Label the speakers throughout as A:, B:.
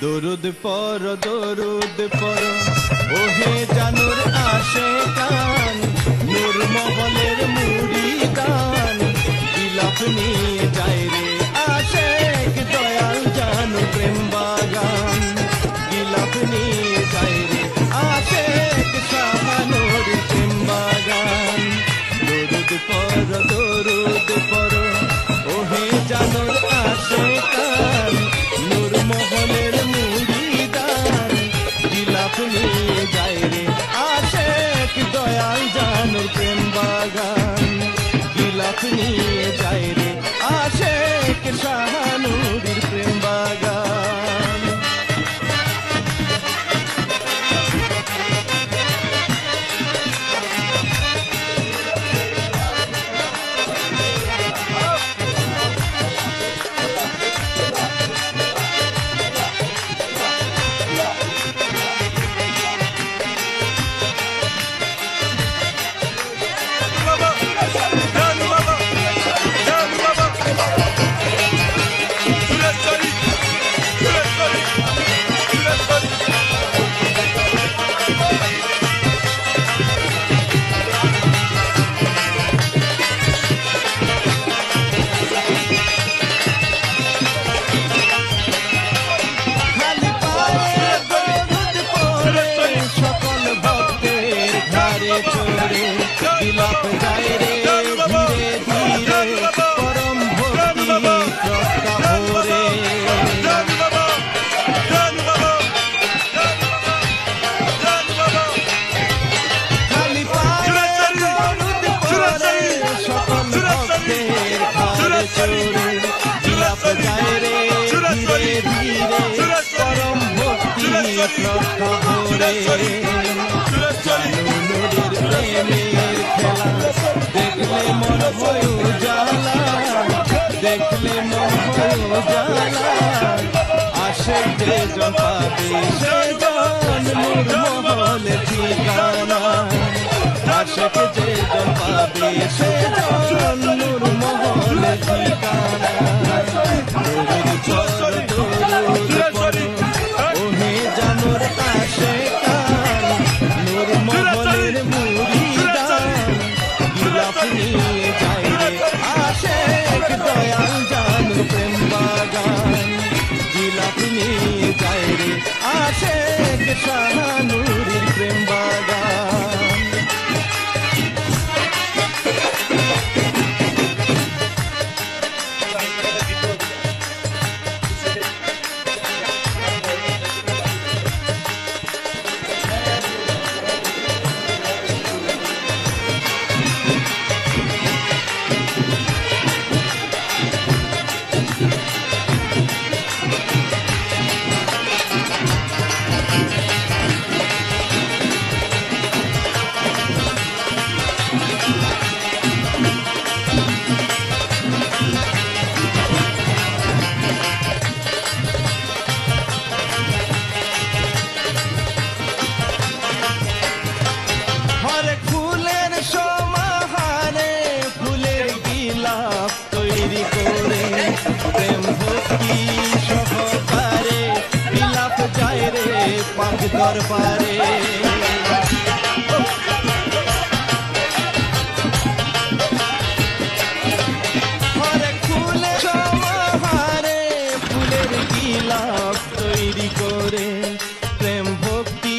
A: দরুদ পর ওহে জানুর আশেকান নূর মহলের মুরিদান বিলাপ নিয়ে যায় রে আশেক দয়াল জানু প্রেম বাগান বিলাপ নিয়ে যায় রে আশেক শাহানুর প্রেম বাগান দরুদ পর ওহে জানুর আশেকান নূর মহলের মুরিদান বিলাপ নিয়ে যায় রে আশেক দয়াল জানুর প্রেম বাগান বিলাপ নিয়ে যায় রে আশেক শাহানুরের প্রেম বাগান বিলাপ যায় রে ধীরে ধীরে পরম ভক্তি শ্রদ্ধা ভরে খালি পায়ে দরুদ পড়ে সকল ভক্তের ঘরে চড়ে বিলাপ যায় রে ধীরে ধীরে পরম ভক্তি শ্রদ্ধা ভরে প্রেমের খেলা দেখলে মন হয় উজালা দেখলে মন হয় উজালা আশেক যে জন পাবে সে জন নূর মহলে ঠিকানা আশেক যে জন পাবে সে জন নূর মহলে ঠিকানা দরুদ পর ওহে জানুর আশেকান নূর মহলের মুরিদান বিলাপ নিয়ে যায় রে আশেক দয়াল জানু প্রেম বাগান বিলাপ নিয়ে যায় রে আশেক শাহানুরের প্রেম বাগান তৈরি করে প্রেম ভক্তি সহকারে বিলাপ যায় রে পাক দরবারে ফুলের সমাহারে ফুলের গিলাপ তৈরি করে প্রেম ভক্তি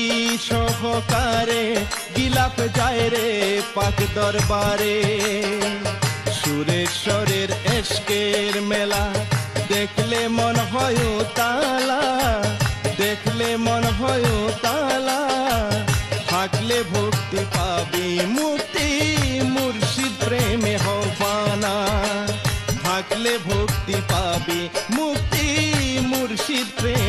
A: সহকারে গিলাপ যায় রে পাক দরবারে সুরেশ্বরের এশকের মেলা দেখলে মন হয় তালা দেখলে মন হয় তালা থাকলে ভক্তি পাবি মুক্তি মুর্শিদ প্রেমে হবানা থাকলে ভক্তি পাবি মুক্তি মুর্শিদ প্রেম